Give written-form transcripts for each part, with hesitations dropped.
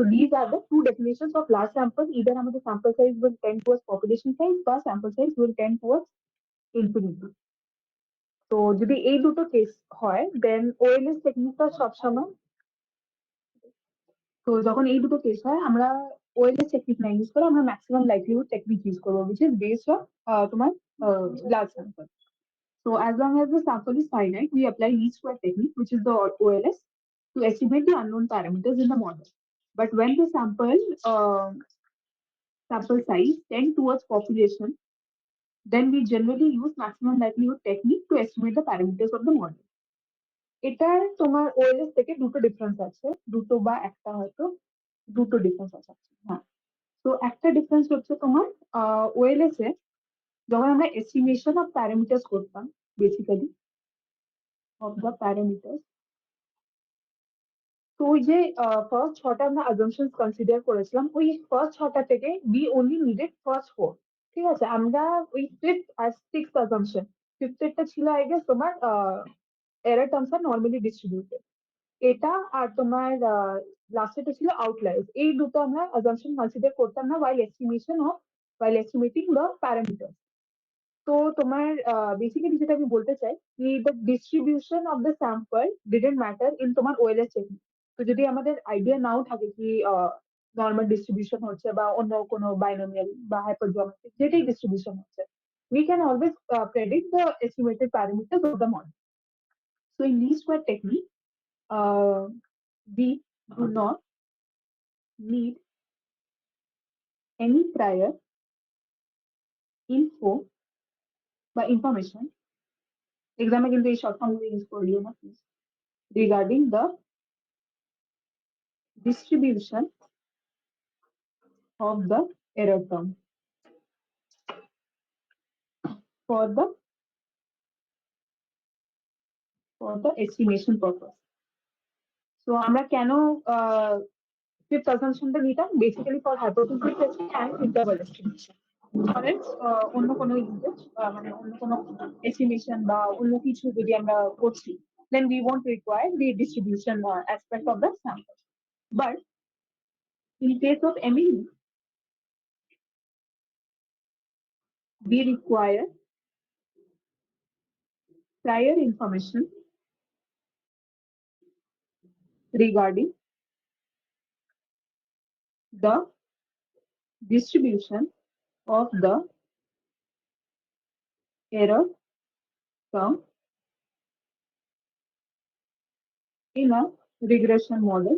So these are the two definitions of large sample. Either the sample size will tend towards population size, or sample size will tend towards infinity. তো যদি এই দুটো case হয় দেন OLS টেকনিকটা সবসময়, তো যখন এই দুটো কেস হয় আমরা ওএলএস টেকনিক না ইউজ করে আমরা ম্যাক্সিমাম লাইভলিহুড টেকনিক ইউজ করবো, which is based on তোমার large sample. So as long as the sample is finite, we apply least square technique, which is the OLS, to estimate the unknown parameters in the model. But when the sample size tend towards population, then we generally use maximum likelihood technique to estimate the parameters of the model. এটার তোমার OLS থেকে দুটো difference আছে, দুটো বা একটা হয়তো দুটো ডিফারেন্স আছে। হ্যাঁ, তো একটা ডিফারেন্স হচ্ছে তোমার ওএলএস এ যখন আমরা এস্টিমেশন অফ প্যারামিটার্স করতাম, বেসিক্যালি অফ দ্য প্যারামিটার্স, তো ওই যে ফার্স্ট ছটা আমরা অ্যাজাম্পশনস কনসিডার করেছিলাম, ওই ফার্স্ট ছটা থেকে we only needed first four. ঠিক আছে, আমরা ওই ফিফথ আর সিক্সথ অ্যাজাম্পশন, ফিফথেরটা ছিল আই গেস তোমার এরর টার্মস আর নর্মালি ডিস্ট্রিবিউটেড, এটা আর তোমার লাস্টেরটা ছিল আউটলায়ার্স। এই দুটো আমরা অ্যাজাম্পশন কনসিডার করতাম না while estimating the parameters. তো তোমার বেসিক্যালি যেটা আমি বলতে চাই কি the distribution of the sample didn't matter in তোমার ওএলএস টেকনিক। তো যদি আমাদের আইডিয়া নাও থাকে কি নর্মাল ডিস্ট্রিবিউশন হচ্ছে বা অন্য কোনো বাইনোমিয়াল বা হাইপারজিওমেট্রিক যেটাই ডিস্ট্রিবিউশন হচ্ছে, we can always predict the estimated parameters of the model. So in least square technique, we do not need any prior info বা information, এক্সামে কিন্তু এই শর্ট ফর্ম ইউজ করিও না please, regarding the distribution of the error term for the estimation purpose. So আমরা কেন fifth assumptionটা নিতাম basically for hypothesis testing and interval estimation. অন্য কোনো ইউজেজ মানে অন্য কোনো এস্টিমেশন বা অন্য কিছু যদি আমরা করছি, then we won't require the distribution aspect of the sample. But in case of MEE, we require prior information regarding the distribution of the error term in a regression model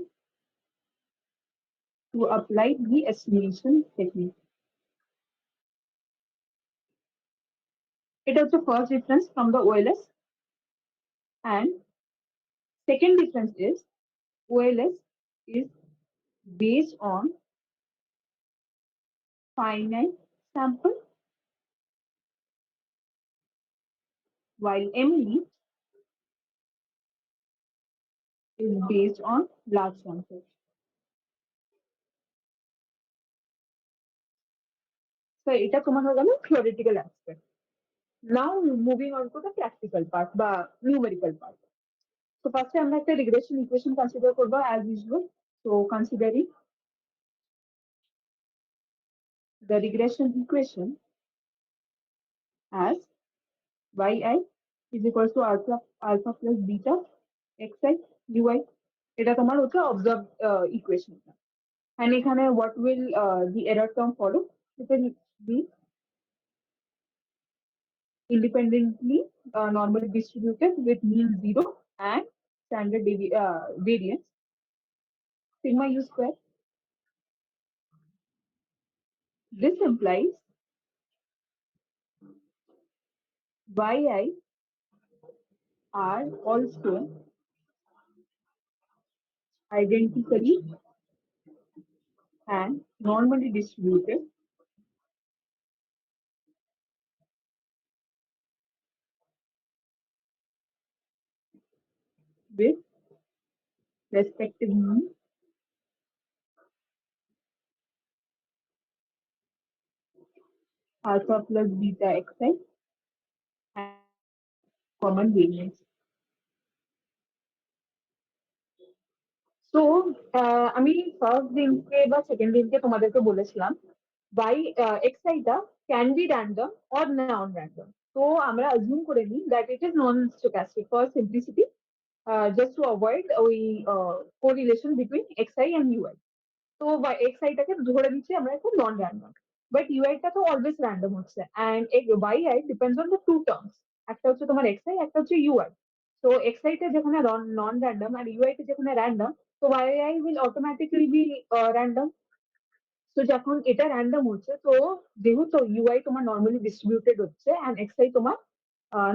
to apply the estimation technique. It is the first difference from the OLS. And second difference is OLS is based on finite sample, while ME is based on large sample. So এটা তোমার হয়ে গেল theoretical aspect. Now moving on to the practical part বা numerical part. So first আমরা একটা regression equation consider করবো as usual. So considering the regression equation as yi is equals to alpha plus beta xi ui, এটা তোমার হচ্ছে observed equation. And এখানে what will the error term follow? It will be independently normally distributed with mean 0 and standard variance sigma u square. This implies yi are also identically and normally distributed with respective mean alpha plus beta xi and common variance. তো আমি first দিনকে বা second দিনকে তোমাদেরকে বলেছিলাম by এক্সাইটা can be random or non random. তো আমরা অ্যাজিউম করে নিই that it is non stochastic for simplicity, just to avoid ওই correlation between x i and u i. তো এক্সআইটাকে ধরে নিচ্ছি আমরা এখন নন র্যান্ডম, বাট ইউআইটা তো অলওয়েজ র্যান্ডম হচ্ছে and y i depends on the two terms. একটা হচ্ছে তোমার এক্সআই, একটা হচ্ছে ইউআই। তো এক্সআই তে যেখানে নন র্যান্ডম আর ইউআই তে যেখানে র্যান্ডম, তো y will automatically be random. তো যখন এটা র্যান্ডম হচ্ছে, তো যেহেতু ইউআই তোমার নর্মালি ডিস্ট্রিবিউটেড হচ্ছে অ্যান্ড এক্সআই তোমার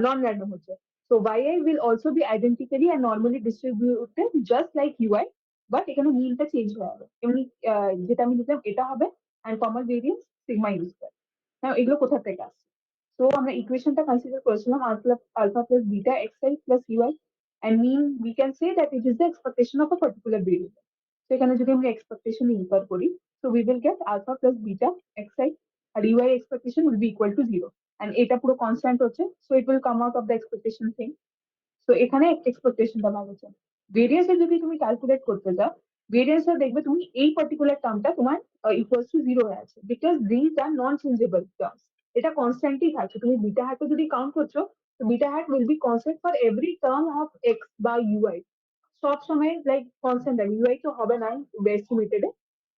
নন র্যান্ডম হচ্ছে, so yi will also be identically and normally distributed just like ui, but এখানে মিনটা চেঞ্জ হয়ে যাবে। এমনি যেটা আমি লিখলাম এটা হবে and common variance sigma u square। now এগুলো কোথা থেকে আসছে? তো আমরা ইকুয়েশনটা কনসিডার করেছিলাম alpha plus beta xi plus ui, and mean we can say that it is the expectation of a particular variable। তো এখানে যদি আমরা এক্সপেকটেশন ইনফার করি, so we will get alpha plus beta xi আর ui expectation will be equal to 0, and এটা পুরো constant হচ্ছে, so it will come out of the expectation thing। তো এখানে এক্সপেকটেশনটা বাড়ছে। ভেরিয়েন্সে যদি তুমি ক্যালকুলেট করতে যাও, ভেরিয়েন্সে দেখবে তুমি এই পার্টিকুলার টার্মটা তোমার ইকুয়ালস টু 0 হয়ে আছে, because this are non changeable terms. এটা কনস্ট্যান্টই থাকছে। তুমি বিটা হ্যাটে যদি কাউন্ট করছো, তো beta hat will be constant for every term of x বা ইউআই। সব সময় লাইক কনস্ট্যান্ট থাকে, ইউআই তো হবে না এস্টিমেটেড,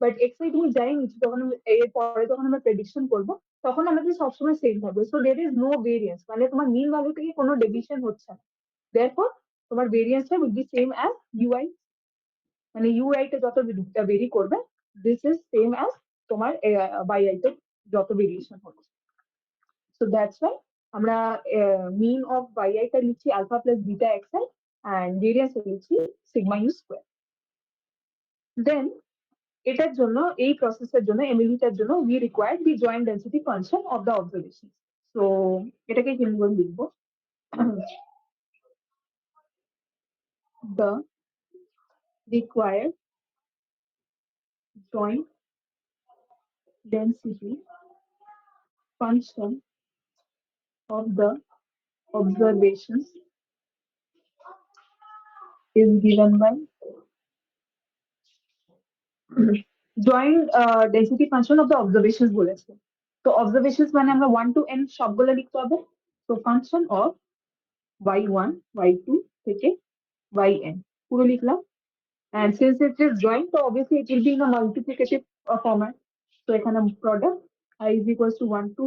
বাট এক্স আই তুমি যাই নিচ্ছি তখন এর পরে যখন আমরা প্রেডিকশন করবো, তখন আমাদের সবসময় সেম থাকবে। So there is no variance, মানে তোমার মিন ভ্যালু থেকে কোনো ডেভিয়েশন হচ্ছে না। therefore তোমার ভেরিয়েন্সটা will be same as u i, মানে ইউআই তে যত ভেরি করবে, দিস ইজ সেম অ্যাজ তোমার বাইআই তে যত ভেরিয়েশন হচ্ছে। সো দ্যাটস ওয়াই আমরা মিন অফ বাইআই টা লিখছি alpha plus beta x i and variance লিখছি সিগমা ইউ স্কোয়ার। দেন এটার জন্য, এই প্রসেসের জন্য, এমএলইটার জন্য we required the joint density function of the observation. So এটাকে কিভাবে লিখবো? the required joint density function of the observations is given by joint density function of the observations বলেছে। তো observations মানে আমরা 1 to n সবগুলো লিখতে হবে। তো ফাংশন অফ y1 y2 থেকে yn পুরো লিখলাম, and since it is joint, so obviously it will be in a multiplicative format। তো এখানে product I is equals to 1 to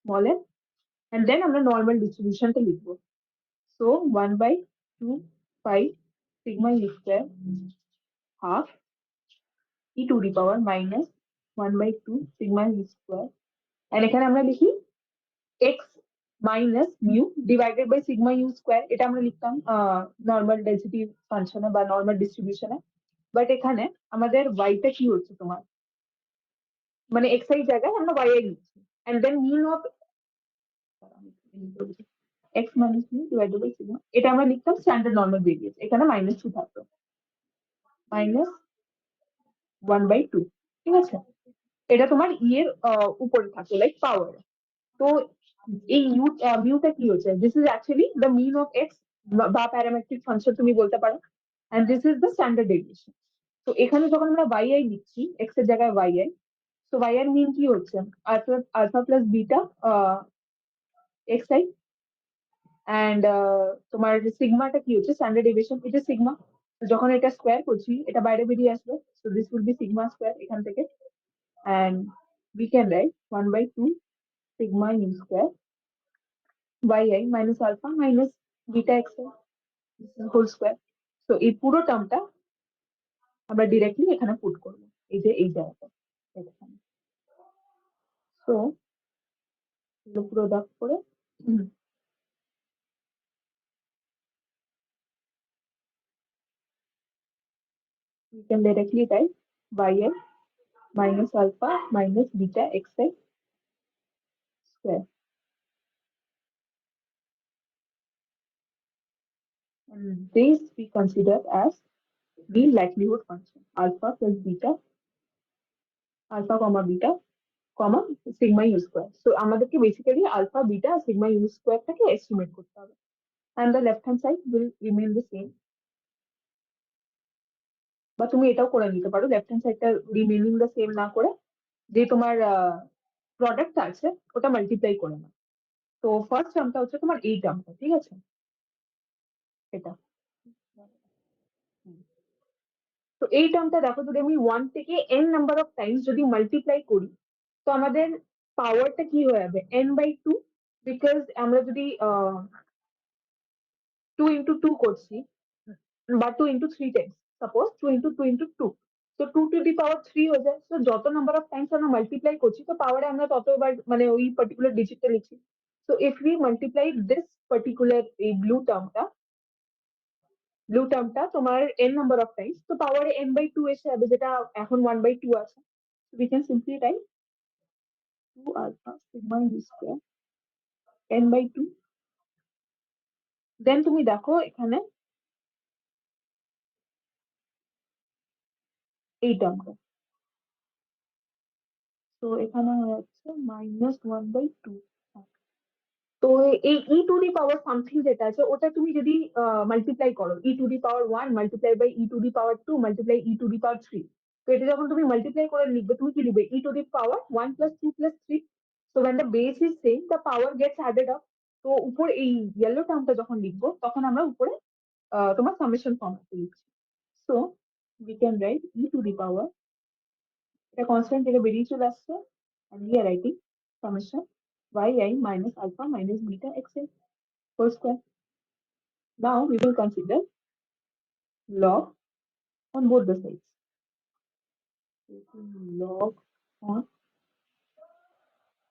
small n, and then আমরা normal distribution টা লিখবো। So 1 by 2 pi sigma u square half e to the power minus 1 by 2 sigma u square, and এখানে আমরা লিখি x minus mu divided by sigma u square। এটা আমরা লিখতাম normal density ফাংশনে বা নর্মাল ডিস্ট্রিবিউশনে, বাট এখানে আমাদের y টা কি হচ্ছে তোমার, মানে x i জায়গায় আমরা y i লিখছি, and then mean of x minus mu divided by sigma, এটা আমরা লিখতাম স্ট্যান্ডার্ড নর্মাল ভেরিয়েন্স, এখানে -2 থাকতো, মাইনাস 1/2। ঠিক আছে, এটা তোমার ই এর উপরে থাকতো লাইক পাওয়ার। তো এই মিউটা কি হচ্ছে, this is actually the mean of x বা প্যারামেট্রিক ফাংশন তুমি বলতে পারো, and this is the standard deviation. তো এখানে যখন আমরা ওয়াই আই লিখছি, এক্স এর জায়গায় ওয়াই আই, তো ওয়াই এর মিন কি হচ্ছে, alpha alpha plus beta x i, and তোমার সিগমাটা কি হচ্ছে, স্ট্যান্ডার্ড ডেভিয়েশন, এটা সিগমা। তো যখন এটা স্কোয়ার করছি, এটা বাইরে বেরিয়ে আসবে, so this will be sigma square এখান থেকে, and we can write 1 by 2 sigma u square yi minus alpha minus beta xi, this is whole square। তো এই পুরো টার্মটা আমরা ডিরেক্টলি এখানে পুট করবো, এই যে এই জায়গাটা এখানে। সো এগুলো প্রোডাক্ট করে we can directly write yi minus alpha minus beta xi square, and this we consider as the likelihood function alpha plus beta, alpha comma beta comma sigma u square। So আমাদেরকে basically alpha beta sigma u স্কোয়ারটাকে estimate করতে হবে, and the left hand side will remain the same। বা তুমি এটাও করে নিতে পারো, লেফট হ্যান্ড সাইডটা রিমেনিং দ্য সেম না করে, যে তোমার প্রোডাক্ট আছে ওটা মাল্টিপ্লাই করে নাও। তো ফার্স্ট টার্মটা হচ্ছে তোমার এই টার্মটা, ঠিক আছে, এটা। হুম। তো এই টার্মটা দেখো, যদি আমি 1 থেকে n নাম্বার অফ টাইমস যদি মাল্টিপ্লাই করি, তো আমাদের পাওয়ারটা কি হয়ে যাবে, n/2। বিকজ আমরা যদি 2 × 2 করছি, বা 2 × 3 টাইমস, সাপোজ 2 × 2 × 2, তো 2 টু দি পাওয়ার 3 হয়ে যায়। তো যত নাম্বার অফ টাইমস আমরা মাল্টিপ্লাই করছি, তো পাওয়ারে আমরা ততবার মানে ওই পার্টিকুলার ডিজিটটা লিখি। So if we multiply this particular এই ব্লু টার্মটা তোমার n নাম্বার অফ টাইমস, তো পাওয়ারে n/2 এসে যাবে, যেটা এখন 1/2 আছে। We can simply write 2 alpha sigma u square n/2। Then তুমি দেখো এখানে এই টার্মটা, তো এখানে হয়ে যাচ্ছে -1/2। তো এই e to the power something যেটা আছে, ওটা তুমি যদি মাল্টিপ্লাই করো, e to the power 1 multiply by e to the power 2 multiply e to the power 3, তো এটা যখন তুমি মাল্টিপ্লাই করে লিখবে, তুমি কি লিখবে, e to the power 1 + 2 + 3। So when the base is same the power gets added up। তো উপর এই ইয়েলো টার্মটা যখন লিখবো, তখন আমরা উপরে তোমার সামেশন ফর্মে লিখছি। So we can write e to the power, এটা কনস্ট্যান্ট থেকে বেরিয়ে চলে আসছে, and we are writing summation yi minus alpha minus beta xi whole square. Now we will consider log on both the sides. Log on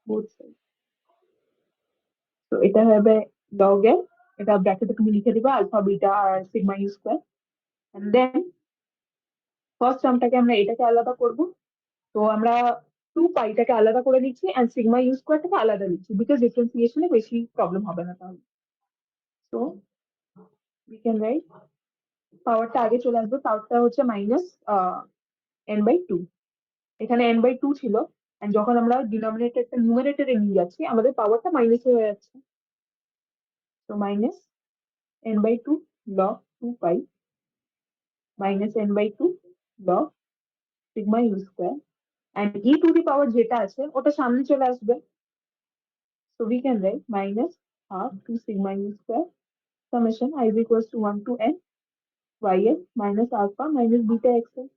both sides. So এটা হবে log n, এটা ব্র্যাকেটে তুমি লিখে দিবা আলফা বিটা আর sigma u square. And then first টার্মটাকে আমরা এটাকে আলাদা করব। তো আমরা 2 পাইটাকে আলাদা করে লিখছি এন্ড সিগমা ইউ স্কয়ারটাকে আলাদা লিখছি, বিকজ ডিফারেন্সিয়েশনে বেশি প্রবলেম হবে না তাহলে। সো উই ক্যান রাইট, পাওয়ারটা আগে চলে আসবে, পাওয়ারটা হচ্ছে -n/2। এখানে n/2 ছিল, and যখন আমরা ডিনোমিনেটরটা নিউমারেটরে নিয়ে যাচ্ছি, আমাদের পাওয়ারটা মাইনাস হয়ে যাচ্ছে। তো -n/2 log 2 pi -n/2 log sigma u square, and e to the power যেটা আছে ওটা সামনে চলে আসবে। So we can write -half 2 sigma u square summation I is equals to 1 to n yn minus alpha minus beta xn,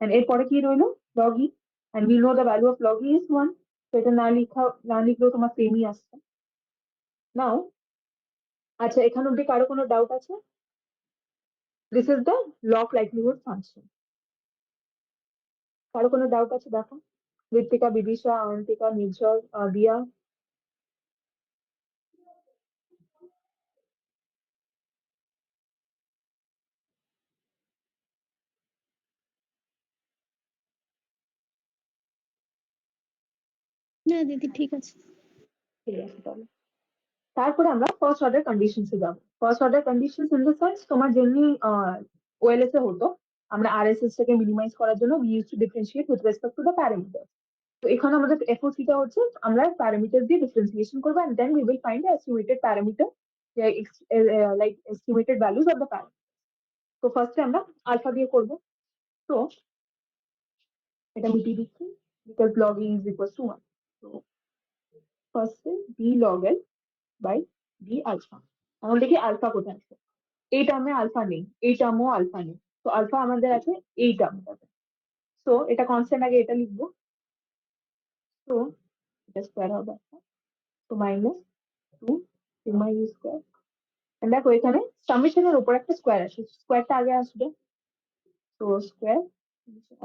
and এরপরে কি রইলো, log e, and we know the value of log e is 1। তো এটা না লিখলেও তোমার সেমই আসছে। নাও, আচ্ছা এখানে অব্দি কারো কোনো ডাউট আছে? This is the log likelihood function. কারো কোনো ডাউট আছে দেখো, ঋত্বিকা, বিদিশা, অয়ন্তিকা, নির্ঝর, দিয়া। না দিদি ঠিক আছে। ঠিক আছে তাহলে তারপরে আমরা ফার্স্ট অর্ডার কন্ডিশনসে যাব। First order conditions in the sense, তোমার যেমনি ওএলএস এ হতো, আমরা আরএসএস টাকে মিনিমাইজ করার জন্য we use to differentiate with respect to the parameter. তো এখানে আমাদের এফওসিটা হচ্ছে আমরা প্যারামিটার দিয়ে ডিফারেন্সিয়েশন করবো, and then we will find the estimated parameter, like estimated values of the parameter. তো ফার্স্টে আমরা আলফা দিয়ে করবো। তো এটা মিটিয়ে দিচ্ছি, because log e is equal to 1। তো ফার্স্টে b log l by b alpha. এখন দেখি আলফা কোথায় আছে, এই টার্মে আলফা নেই, এই টার্মও আলফা নেই। তো আলফা আমাদের আছে এই টার্মটাতে। তো এটা কনস্ট্যান্ট, আগে এটা লিখবো। তো এটা স্কোয়ার হবে, তো -2 সিগমা ইউ স্কোয়ার। দেখো এখানে সামেশনের উপর একটা স্কোয়ার আছে, স্কোয়ারটা আগে আসবে। তো square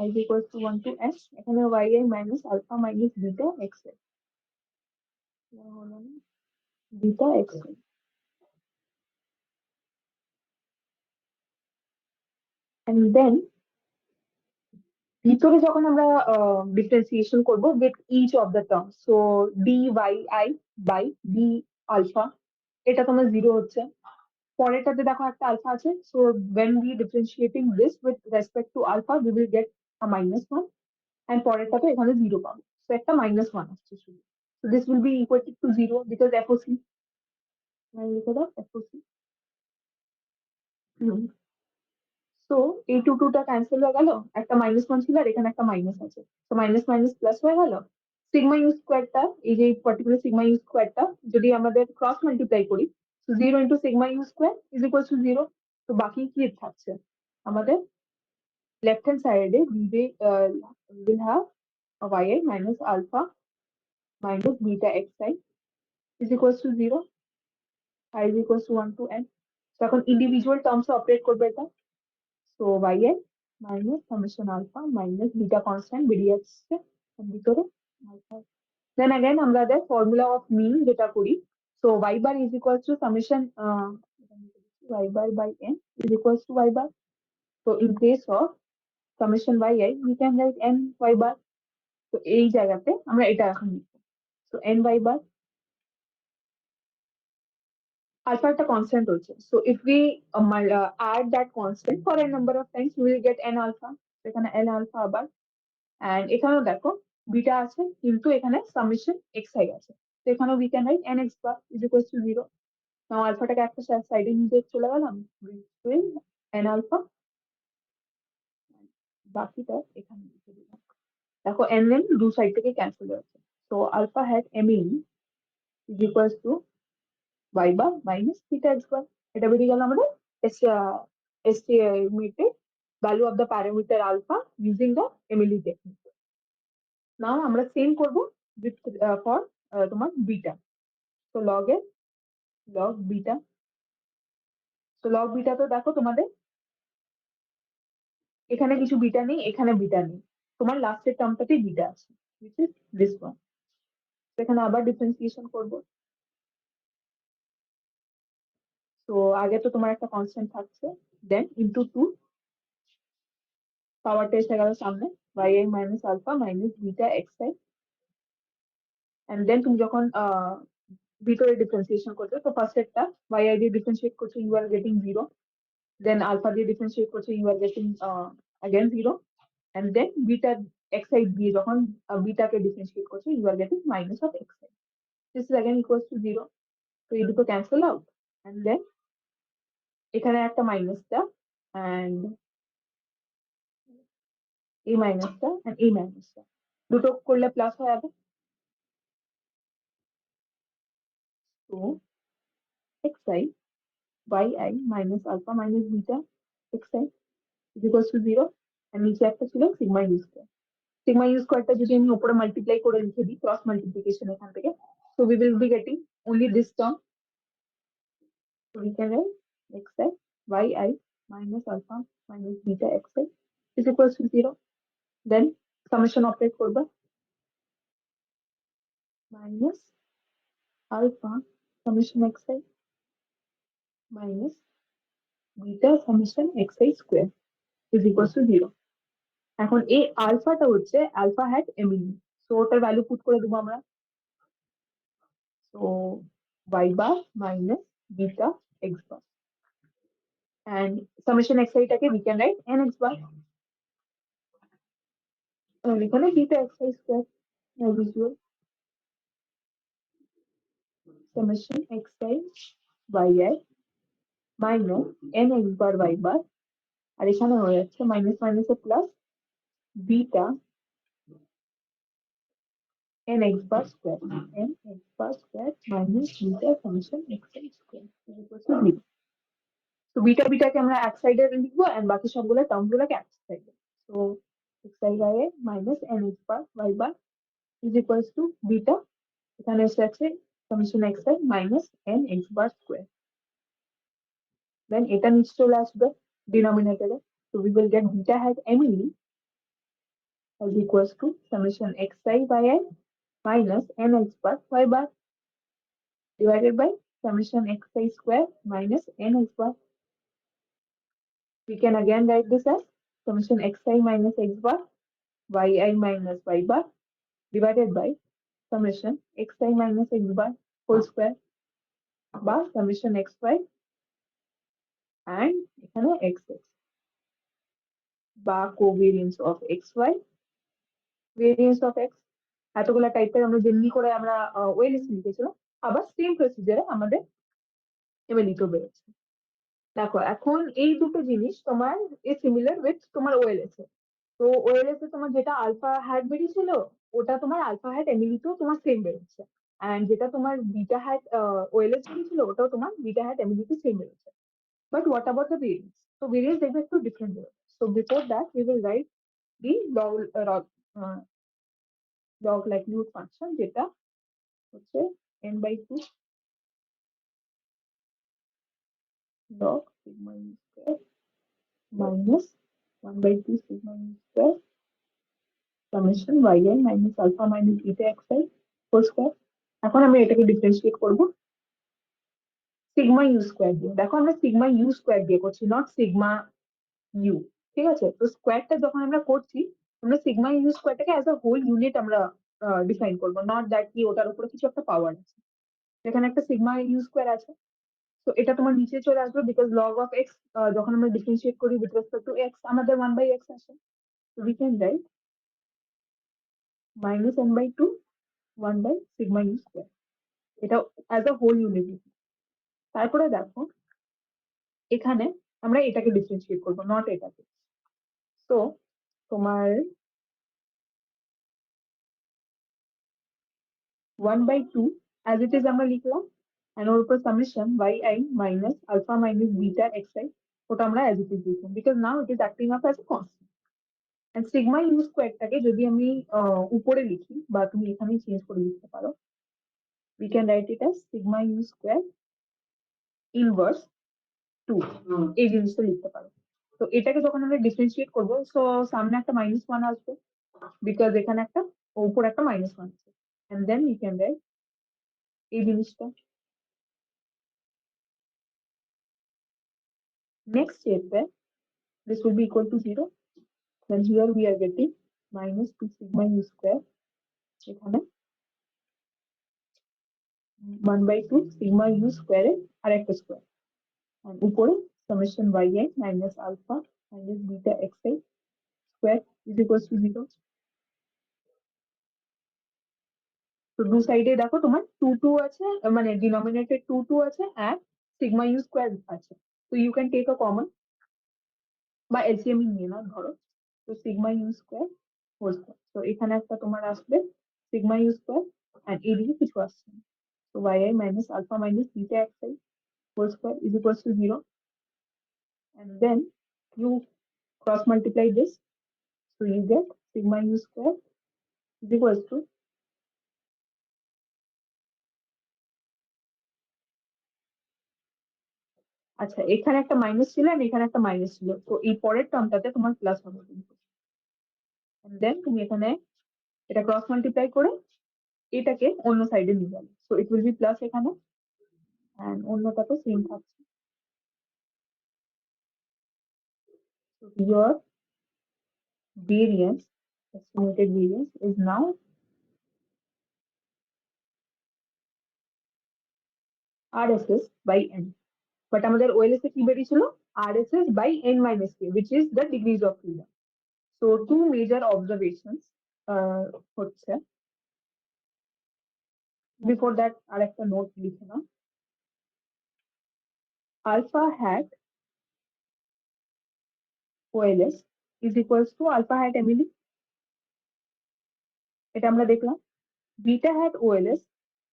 i is equals to 1 to n, এখানে yi minus alpha minus beta xi beta xi। and then ভিতরে যখন আমরা ডিফারেন্সিয়েশন করব with each of the term, so d y i by d alpha, এটা তোমার 0 হচ্ছে। পরেরটাতে দেখো একটা আলফা আছে, so when we differentiating this with respect to alpha we will get a -1, and পরেরটাতে এখানে 0 পাবো, তো একটা -1 আসছে শুধু। So this will be equal to 0 because FOC, লিখে দাও FOC। তো এই টু টুটা ক্যান্সেল হয়ে গেল, একটা -1 ছিল আর এখানে একটা মাইনাস আছে, তো মাইনাস মাইনাস প্লাস হয়ে গেল। সিগমা ইউ স্কোয়ারটা, এই যে পার্টিকুলার সিগমা ইউ স্কোয়ারটা যদি আমাদের ক্রস মাল্টিপ্লাই করি, 0 × σ2 = 0, তো বাকি কি থাকছে আমাদের? লেফট হ্যান্ড সাইডে will have yi minus alpha minus beta xi = 0, I = 1 to n। তো এখন ইন্ডিভিজুয়াল টার্মস অপারেট করবে এটা। So yi minus summation alpha minus beta constant বেরিয়ে আসছে ভিতরে। দেন अगेन আমাদের ফর্মুলা অফ মিন যেটা করি, so y bar is equals to summation y bar by n is equals to y bar, so in place of summation yi we can write n y bar, তো এই জায়গাতে আমরা এটা এখন লিখবো। So n y bar, alpha একটা constant হচ্ছে, so if we add that constant for a number of times we will get n alpha, তো এখানে n alpha আবার, and এখানেও দেখো বিটা আছে কিন্তু এখানে সামেশন xi আছে, তো এখানে we can write n x bar is equals to 0। নাও আলফাটাকে একটা সাইডে নিয়ে চলে গেলাম, n আলফা, বাকিটা এখানে লিখে দিলাম। দেখো n n দু সাইড থেকে ক্যান্সেল হয়েছে, তো alpha hat m in is equals to y bar minus theta x bar, এটা বেরিয়ে গেল আমাদের estimated value of the parameter alpha using the Emily technique। নাও আমরা সেম করব with for তোমার বিটা, তো log বিটা, তো log বিটা তো দেখো তোমাদের এখানে কিছু বিটা নেই, এখানে বিটা নেই, তোমার লাস্টের টার্মটাতেই বিটা আছে, which is this one। তো এখানে আবার ডিফারেন্সিয়েশন করব, তো আগে তো তোমার একটা কনস্ট্যান্ট থাকছে, দেন ইনটু 2, পাওয়ারটা এসে গেল সামনে, yi minus alpha minus beta xi, and then তুমি যখন ভিতরে ডিফারেন্সিয়েশন করছো, তো ফার্স্ট একটা yi দিয়ে ডিফারেন্সিয়েট করছো, you are getting 0, then alpha দিয়ে ডিফারেন্সিয়েট করছো, you are getting again 0, and then beta xi দিয়ে যখন বিটাকে ডিফারেন্সিয়েট করছো, you are getting minus of xi, this is again equals to 0, তো এই দুটো ক্যান্সেল আউট, and then এখানে একটা মাইনাসটা and এই মাইনাসটা and এই মাইনাসটা দুটো করলে প্লাস হয়ে যাবে, তো xi yi minus alpha minus beta xi is equals to 0, and নিচে একটা ছিল sigma u square, sigma u স্কোয়ারটা যদি আমি উপরে মাল্টিপ্লাই করে লিখে দিই ক্রস মাল্টিপ্লিকেশন এখান থেকে, so we will be getting only this term, so we can write xi yi minus alpha minus beta xi is equals to 0, then summation operate করবে, minus alpha summation xi minus beta summation xi square is equals to 0। এখন এই আলফাটা হচ্ছে alpha hat এমিন, so ওটার value put করে দেবো আমরা, so y bar minus beta x bar, and summation xi টাকে we can write n x bar, and এখানে beta xi square as usual, summation xi yi minus n x bar y bar, আর এখানে হয়ে যাচ্ছে minus minus plus beta n x bar square, n x bar square minus beta summation xi square is equal to 0। তো beta বিটাকে আমরা এক সাইডে লিখবো and বাকি সবগুলো টার্ম গুলোকে এক সাইডে, তো xi y minus n x bar y bar is equals to beta, এখানে এসে আছে summation xi minus n x bar square, দেন এটা নিচে চলে আসবে ডিনোমিনেটরে, so we will get beta hat Emily is equals to summation xi yi minus n x bar y bar divided by summation xi square minus n x bar, we can again write this as summation xi minus x bar yi minus y bar divided by summation xi minus x bar whole square বা summation xy and এখানে xx বা covariance of xy variance of x, এতগুলা টাইপের আমরা যেমনি করে আমরা ওয়েলিস লিখেছিলাম, আবার সেম প্রসিজারে আমাদের এমএলই তো বেরোচ্ছে। দেখো এখন এই দুটো জিনিস তোমার সিমিলার উইথ তোমার ওএলএস এ। তো ওএলএস এ তোমার যেটা আলফা হ্যাট বেরিয়েছিল, ওটা তোমার আলফা হ্যাট এমিলিতেও তোমার সেম বেরোচ্ছে। অ্যান্ড যেটা তোমার বিটা হ্যাট ওএলএস বেরিয়েছিল, ওটাও তোমার বিটা হ্যাট এমিলিতে সেম বেরোচ্ছে। But what about the variance? তো ভেরিয়েন্স দেখবে একটু ডিফারেন্ট বেরোচ্ছে। So before that we will write the log likelihood function, যেটা হচ্ছে n/2 log sigma u square minus 1/2 sigma u square summation yi minus alpha minus beta xi whole square. এখন আমি এটাকে differentiate করব sigma u square দিয়ে। দেখো আমরা sigma u square দিয়ে করছি, নট সিগমা ইউ। ঠিক আছে, তো স্কয়ারটা যখন আমরা করছি, আমরা সিগমা ইউ স্কয়ারটাকে অ্যাজ আ হোল ইউনিট আমরা ডিফাইন করবো, নট দ্যাট কি ওটার উপরে কিছু একটা পাওয়ার আছে। এখানে একটা সিগমা ইউ স্কয়ার আছে, তো এটা তোমার নিচে চলে আসবে, বিকজ লগ অফ এক্স যখন আমরা ডিফারেন্সিয়েট করি উইথ রেসপেক্ট টু এক্স, আমাদের 1/x আসে। So we can write minus n/2 1 by sigma u square, এটা অ্যাজ আ হোল ইউনিট। তারপরে দেখো এখানে আমরা এটাকে ডিফারেন্সিয়েট করবো, নট এটাকে। তো তোমার 1/2 অ্যাজ ইট ইজ আমরা লিখলাম, এন্ড ওর উপর summation yi minus alpha minus beta xi, ওটা আমরা অ্যাজ ইট ইজ লিখলাম, because now it is acting up as a constant. And sigma u স্কোয়ারটাকে যদি আমি উপরে লিখি, বা তুমি এখানে চেঞ্জ করে লিখতে পারো, we can write it as sigma u square inverse 2, এই জিনিসটা লিখতে পারো। তো এটাকে যখন আমরা ডিফারেন্সিয়েট করবো, সো সামনে একটা -1 আসবে, বিকজ এখানে একটা উপর একটা -1 আছে। And then you can write এই জিনিসটা। নেক্সট স্টেপে this will be equal to 0, then here we are getting -2 sigma u square, এখানে 1/2 sigma u square আর একটা স্কোয়ার, আর উপরে summation yi minus alpha minus beta xi square is equals to 0। তো দু সাইডে দেখো তোমার 2 2 আছে, মানে ডিনোমিনেটর 2 2 আছে, আর সিগমা ইউ স্কোয়ার আছে। তো you can take a common, বা এলসিএম নিয়ে নাও ধরো। তো sigma u square whole square, তো এখানে একটা তোমার আসবে সিগমা ইউ স্কোয়ার, আর এদিকে কিছু আসছে না। তো yi minus alpha minus beta xi whole square is equals to 0, and then you cross multiply this, so you get sigma u square is equals to, আচ্ছা এখানে একটা মাইনাস ছিল আর এখানে একটা মাইনাস ছিল, তো এই পরের টার্মটাতে তোমার প্লাস হবে কিন্তু। দেন তুমি এখানে এটা ক্রস মাল্টিপ্লাই করে এটাকে অন্য সাইডে নিয়ে যাবে, so it will be plus এখানে, এন্ড অন্যটা তো সেম থাকছে। So your variance, estimated variance is now RSS by n, but আমাদের ওএলএস এ কি বেরিয়েছিল? RSS by n minus k, which is the degrees of freedom. So two major observations হচ্ছে, before that আর একটা note লিখে নাও। Alpha hat OLS is equals to alpha hat MLE, এটা আমরা দেখলাম। Beta hat OLS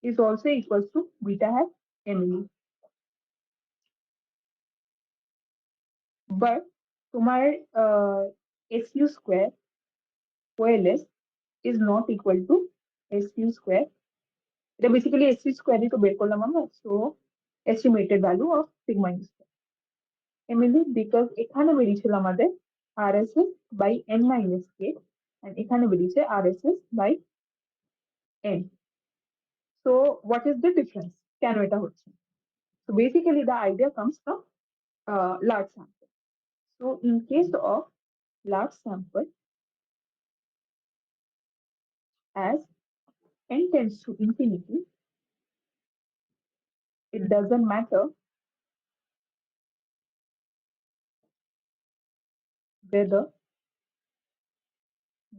is also equals to beta hat emily, but তোমার su square OLS is not equal to su square, এটা basically su স্কয়ারই তো বের করলাম আমরা। So estimated value of sigma u square MLE, because এখানে বেরিয়েছিল আমাদের RSS by n minus k, and এখানে বেরিয়েছে RSS by n. So what is the difference, কেন এটা হচ্ছে? So basically the idea comes from large sample. So in case of large sample, as n tends to infinity, it doesn't matter whether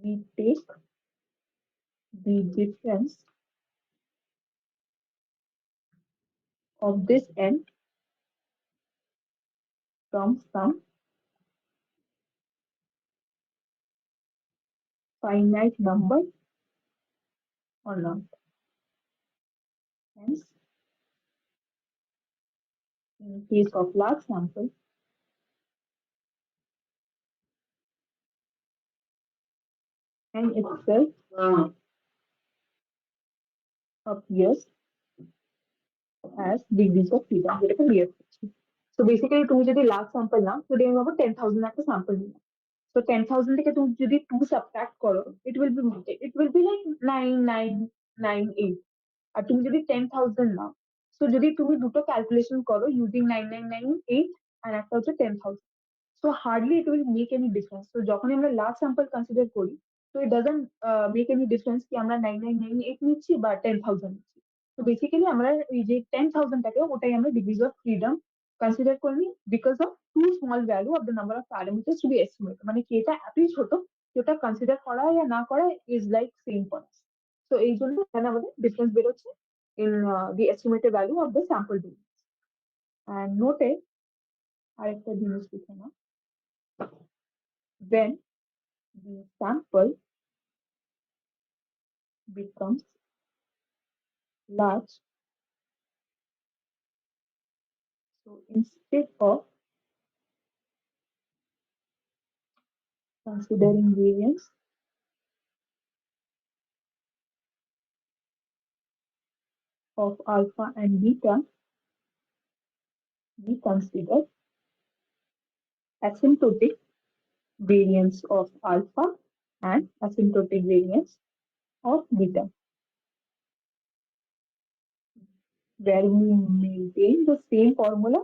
we take the difference of this n from some finite number or not. Hence, in case of large sample, n itself appears as degrees of freedom যেটাকে বিয়োগ করছি। So basically তুমি যদি large sample নাও, today আমি ভাবো 10,000 একটা sample নিলাম। So 10,000 থেকে তুমি যদি 2 subtract করো, it will be like 9998. আর তুমি যদি 10,000 নাও, so যদি তুমি দুটো ক্যালকুলেশন করো ইউজিং 9998 আর একটা হচ্ছে 10,000, so hardly it will make any difference. So যখন আমরা লার্জ স্যাম্পল কনসিডার করি, so it doesn't make any difference কি আমরা 9998 নিচ্ছি বা 10,000 নিচ্ছি। তো বেসিক্যালি আমরা এই যে 10,000 টাকে ওটাই আমরা ডিগ্রিজ অফ ফ্রিডম কনসিডার করি because of too small value of the number of parameters to be estimate, মানে কি এটা এতই ছোট যেটা কনসিডার করা বা না করা is like same for us. তো এই জন্য এখানে আমাদের ডিফারেন্স বেরোচ্ছে in the estimated value of the sample value. And নোটে আরেকটা জিনিস লিখে না, when the sample becomes large, so instead of considering variance of alpha and beta, we consider asymptotic variance of alpha and asymptotic variance of beta, where we maintain the same formula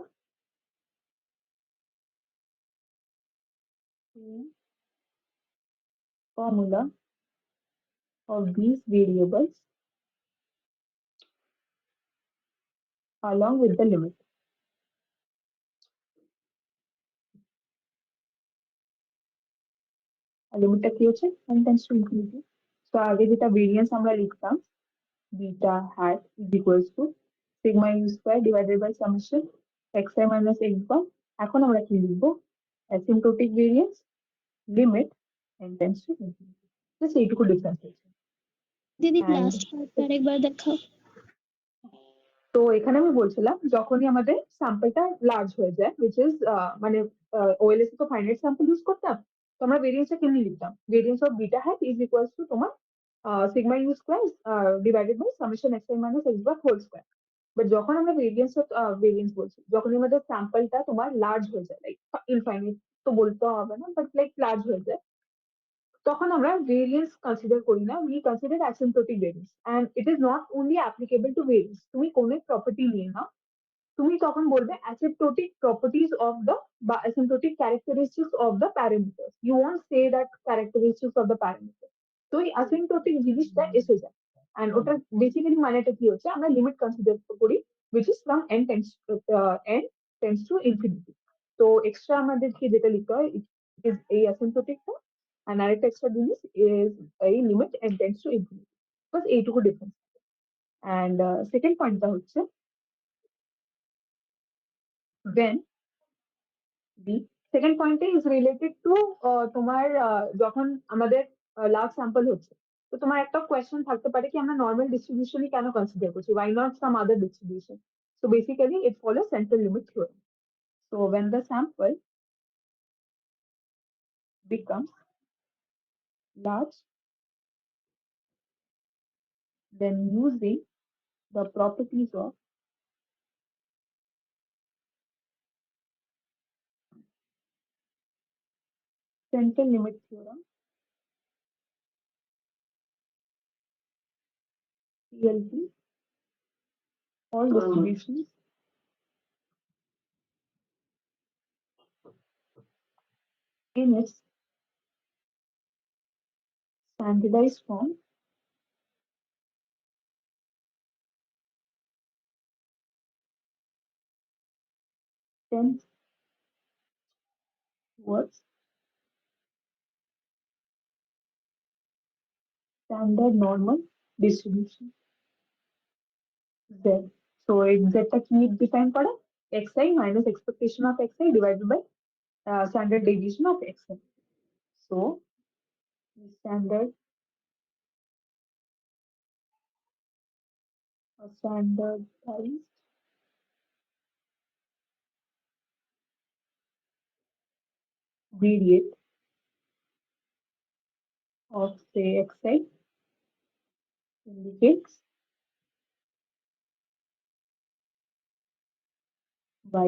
of these variables along with the limit. লিমিটটা কি হচ্ছে n tends to infinity। তো আগে যেটা variance আমরা লিখতাম beta hat is equals to sigma u square divided by summation xi minus x bar, এখন আমরা কি লিখবো asymptotic variance limit n tends to infinity, just এইটুকু ডিফারেন্স হয়েছে। দিদি And লাস্ট পার্টটা আরেকবার দেখাও। তো এখানে আমি বলছিলাম যখনই আমাদের স্যাম্পলটা লার্জ হয়ে যায় উইচ ইজ মানে ওএলএস তো ফাইনাইট স্যাম্পল ইউজ করতাম, তো আমরা ভেরিয়েন্সটা কেমনি লিখতাম, variance of beta hat is equals to তোমার sigma u square divided by summation x i minus x bar whole square. But যখন আমরা ভেরিয়েন্স বলছি, যখন আমাদের স্যাম্পলটা তোমার লার্জ হয়ে যায়, লাইক ইনফাইনাইট তো বলতে হবে না, বাট লাইক লার্জ হয়ে যায়, তখন আমরা ভেরিয়েন্স কনসিডার করি না, we consider asymptotic variance. And it is not only applicable to variance, তুমি কোন প্রপার্টি নিয়ে নাও, তুমি তখন বলবে অ্যাসিম্পটোটিক প্রপার্টিজ অফ দ্য বা asymptotic characteristics of the parameter, you won't say that characteristics of the parameter. তো এই অ্যাসিম্পটোটিক জিনিসটা এসে যায়। অ্যান্ড ওটার বেসিক্যালি মানেটা কি হচ্ছে, আমরা লিমিট কনসিডার করি which is from n tends to infinity। তো এক্সট্রা আমাদেরকে যেটা লিখতে হয় is এই অ্যাসিম্পটোটিকটা, and আরেকটা এক্সট্রা জিনিস is এই limit n tends to infinity, বাস এইটুকু ডিফারেন্স। অ্যান্ড সেকেন্ড পয়েন্টটা হচ্ছে when the second point is related to তোমার যখন আমাদের লার্জ স্যাম্পল হচ্ছে, তো তোমার একটা কোয়েশ্চেন থাকতে পারে কি আমরা নর্মাল ডিস্ট্রিবিউশনই কেন কনসিডার করছি, why not some other distribution? So basically it follows central limit theorem. So when the sample becomes large, then using the properties of central limit theorem, CLT, all distributions in its standardized form tends towards standard normal distribution Z. So Z টা কি define করে, xi minus expectation of xi divided by standard deviation of xi. So standard standardized variate of say xi indicates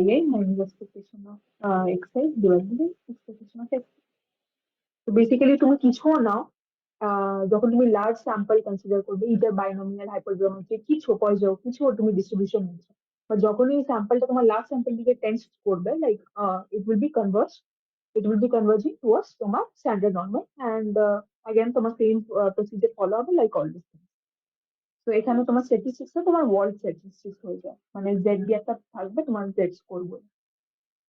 yi minus expectation of xi divided by expectation of xi. তো basically তুমি কিছু নাও, যখন তুমি large sample consider করবে, either binomial হাইপারজোমেট্রিক কিছু পয়সা কিছু তুমি ডিস্ট্রিবিউশন নিচ্ছ, বা যখন এই স্যাম্পলটা তোমার লার্জ স্যাম্পল দিকে টেন্স করবে, like it will be converge, it will be converging towards তোমার স্ট্যান্ডার্ড নর্মাল, অ্যান্ড again তোমার সেম প্রসিজার ফলো হবে লাইক অলওয়েজ। তো এখানে তোমার স্ট্যাটিস্টিক্সে তোমার ওয়ার্ল্ড স্ট্যাটিস্টিক্স হয়ে যায়, মানে জেড দিয়ে একটা থাকবে তোমার জেড স্কোর বলে।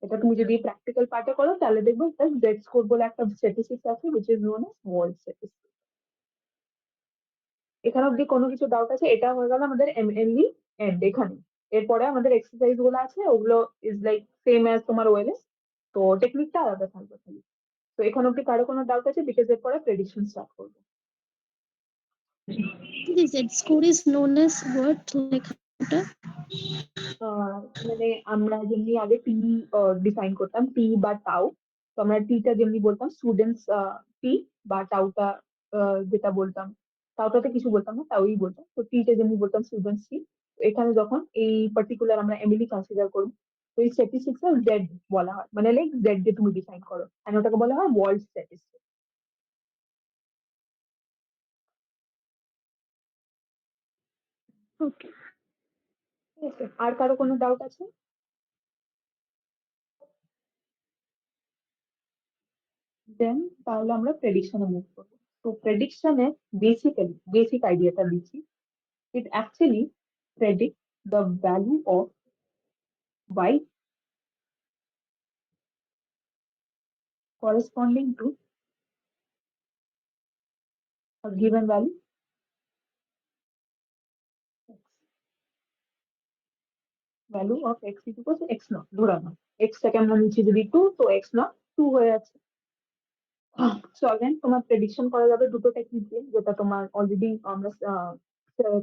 এটা তুমি যদি প্র্যাকটিক্যাল পার্টে করো তাহলে দেখবে জেড স্কোর বলে একটা স্ট্যাটিস্টিক্স আছে which is known as world statistics. এখানে অব্দি কোনো কিছু ডাউট আছে? এটা হয়ে গেল আমাদের মেনলি এন্ড এখানে। এরপরে আমাদের এক্সারসাইজ গুলো আছে, ওগুলো ইজ লাইক সেম অ্যাজ তোমার ওয়েলএস, তো টেকনিকটা আলাদা থাকবে খালি। তো এখানে অব্দি কারো কোনো ডাউট আছে? বিকজ এরপরে প্রেডিকশন স্টার্ট করবো। দিদি Z score is known as what, like ওটা? মানে আমরা যেমনি আগে টি ডিফাইন করতাম, টি বা টাউ, তো আমরা টিটা যেমনি বলতাম স্টুডেন্টস টি, বা টাউটা যেটা বলতাম, টাউটাতে কিছু বলতাম না, টাউই বলতাম। তো টিটা যেমনি বলতাম স্টুডেন্টস টি। এখানে যখন এই পার্টিকুলার আমরা এমএলই কনসিডার করবো, তো এই স্ট্যাটিস্টিক্স জেড বলা হয়, মানে লাইক জেড দিয়ে তুমি ডিফাইন করো, আর ওটাকে বলা হয় ওয়ার্ল্ড স্ট্যাটিস্টিক্স। ওকে। ঠিক আছে, আর কারো কোনো ডাউট আছে? দেন তাহলে আমরা প্রেডিকশনে মুভ করবো। তো প্রেডিকশনে বেসিক্যালি বেসিক আইডিয়াটা দিচ্ছি। It actually predicts the value of y corresponding to a given value x. Value of x is equal to x naught, ধরানো x টাকে আমরা নিচে যদি 2, তো x naught 2 হয়ে যাচ্ছে। সো अगेन তোমার প্রেডিকশন করা যাবে দুটো টেকনিক দিয়ে, যেটা তোমার অলরেডি আমরা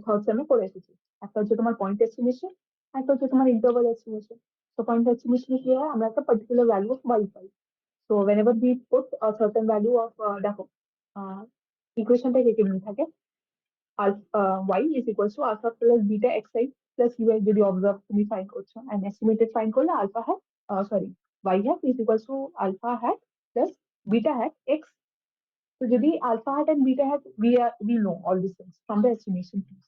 থার্ড সেমে করে এসেছি। একটা হচ্ছে তোমার পয়েন্ট এস্টিমেশন, একটা হচ্ছে তোমার ইন্টারভাল এস্টিমেশন। তো পয়েন্ট এস্টিমেশনে কি হয়, আমরা একটা particular value of y pi. So whenever we put a certain value of দেখো ইকুয়েশনটা কেমন থাকে, alpha y is equals to alpha plus beta xi plus ui যদি অবজার্ভ তুমি ফাইন্ড করছো, and estimated ফাইন্ড করলে alpha hat sorry y hat is equals to alpha hat plus beta hat x. তো যদি alpha hat and beta hat we know all these things from the estimation tools.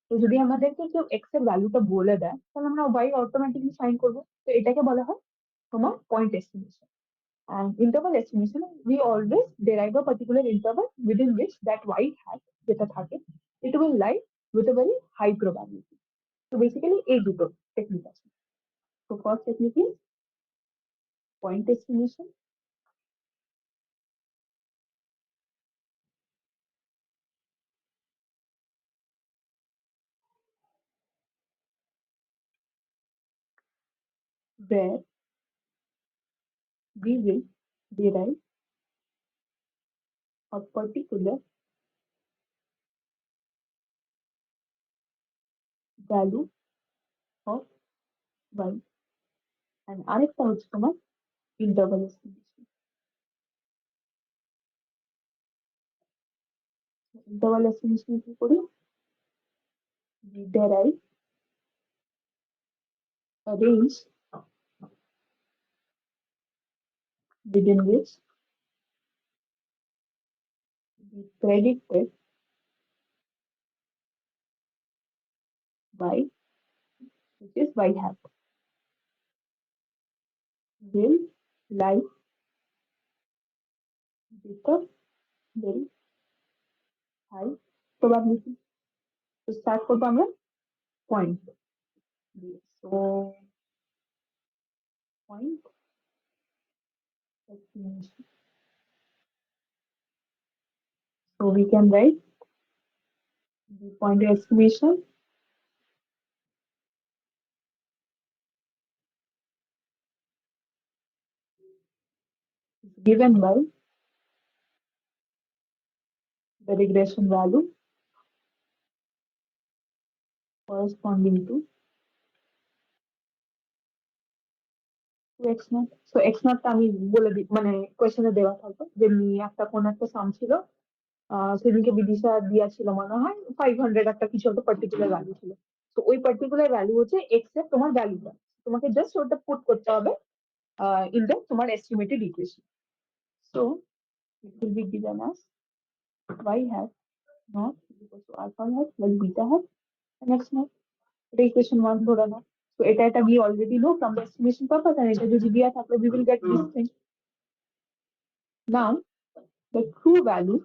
তো যদি আমাদেরকে কেউ x এর ভ্যালুটা বলে দেয়, তাহলে আমরা y অটোমেটিকলি ফাইন্ড করবো। তো এটাকে বলা হয় তোমার point estimation. And interval estimation, we always derive a particular interval within which that y hat যেটা থাকে, it will lie with a very high probability. So basically এই দুটো টেকনিক আছে। So first technique is point estimation, where we will derive a particular value of y, and আরেকটা হচ্ছে তোমার interval estimation. Interval estimation কি করি, we derive a range within which we predicted y, which is y hat, will lie with a very high probability. তো start করবো আমরা point দিয়ে। So point estimation. So we can write the point estimation given by the regression value corresponding to x naught. So x naught টা আমি বলে দিই, মানে কোয়েশ্চেনে দেওয়া থাকবে যেমনি একটা কোন একটা সাম ছিল, সেদিনকে বিদিশা দিয়া ছিল মনে হয় 500 একটা কিছু একটা পার্টিকুলার ভ্যালু ছিল। তো ওই পার্টিকুলার ভ্যালু হচ্ছে এক্স এর তোমার ভ্যালুটা, তোমাকে জাস্ট ওটা পুট করতে হবে in the তোমার estimated equation. So it will be given as y hat naught is equal to alpha hat plus beta hat and x naught. এটা equation 1 ধরে নাও। So এটা we already know from the estimation purpose, and এটা যদি দেয়া থাকলে we will get this thing. Now the true value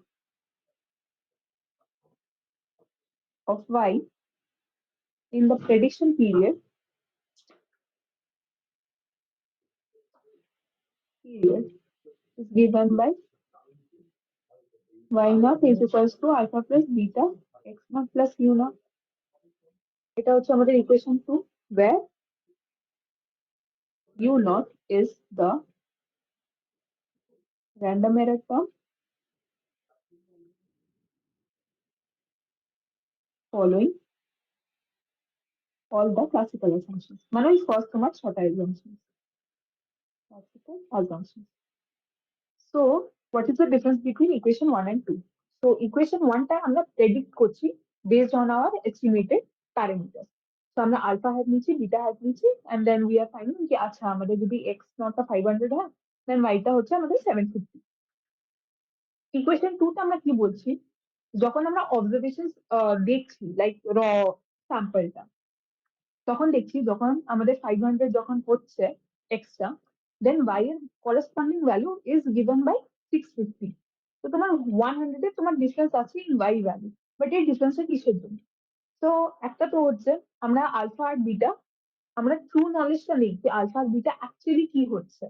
of y in the prediction period is given by y naught is equals to alpha plus beta x naught plus u naught. এটা হচ্ছে আমাদের equation 2, where u naught is the random error term following all the classical assumptions. মানে ওই first তোমার ছটা assumptions. Classical assumptions. So what is the difference between equation 1 and 2? So equation 1 টা আমরা predict করছি based on our estimated parameters. So আমরা alpha hat নিচ্ছি, beta hat নিচ্ছি, and then we are finding কি আচ্ছা আমাদের যদি x naught টা 500 হয়, then y টা হচ্ছে আমাদের 750. ইকুয়েশন 2 টা আমরা কি বলছি, যখন আমরা অবজারভেশন দেখছি লাইক র স্যাম্পলটা, তখন দেখছি যখন আমাদের 500 যখন হচ্ছে এক্সট্রা, দেন y এর corresponding value is given by 650. তো তোমার 100 এর তোমার ডিফারেন্স আছে ইন y ভ্যালু, বাট এই ডিফারেন্সটা কিসের জন্য? তো একটা তো হচ্ছে আমরা আলফা আর বিটা, আমরা ট্রু নলেজটা নেই যে আলফা আর বিটা অ্যাকচুয়ালি কি হচ্ছে,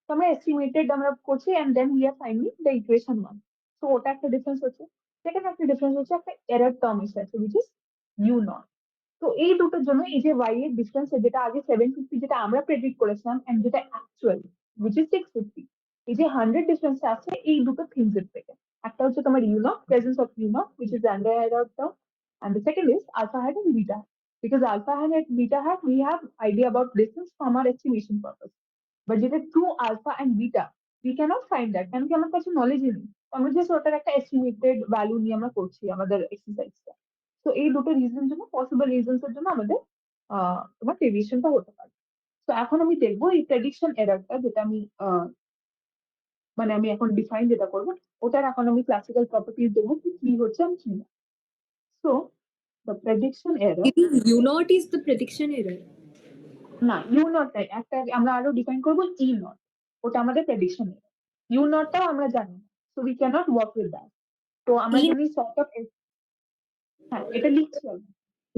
তো আমরা এস্টিমেটেড আমরা করছি and then we are finding the equation 1. তো ওটা একটা ডিফারেন্স হচ্ছে। সেকেন্ড একটা ডিফারেন্স হচ্ছে একটা এরর টার্ম এসেছে which is u naught. তো এই দুটোর জন্য এই যে y এর ডিফারেন্স, যেটা আগে 750 যেটা আমরা প্রেডিক্ট করেছিলাম এন্ড যেটা অ্যাকচুয়াল which is 650, এই যে 100 ডিফারেন্স আছে এই দুটো থিংস এর থেকে। একটা হচ্ছে তোমার u naught, presence of u naught which is under error term, and the second is alpha hat and beta hat. Because alpha hat and beta hat we have idea about distance from our estimation purpose, but যেটা true alpha and beta we cannot find that কারণ কি আমার কাছে নলেজই নেই। আমরা just ওটার একটা estimated value নিয়ে আমরা করছি আমাদের এক্সারসাইজটা। তো এই দুটো রিজন জন্য, পসিবল রিজনস এর জন্য আমাদের তোমার ডেভিয়েশনটা হতে পারে। তো এখন আমি দেখবো এই প্রেডিকশন এররটা, যেটা আমি মানে আমি এখন ডিফাইন যেটা করবো, ওটার এখন আমি ক্লাসিক্যাল প্রপার্টিজ দেবো কি হচ্ছে আমি কি না। So the prediction error, U naught is the prediction error. না ইউ নট নাই, একটা আমরা আরো ডিফাইন করবো ই নট, ওটা আমাদের প্রেডিকশন এরর। ইউ নটটাও আমরা জানি না, so we can't work with that. তো আমরা E- জানি সর্ট অফ, হ্যাঁ এটা লিখছি আমি।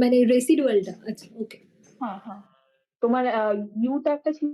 মানে রেসিডুয়ালটা, আচ্ছা ওকে। হ্যাঁ হ্যাঁ, তোমার ইউটা একটা ছিল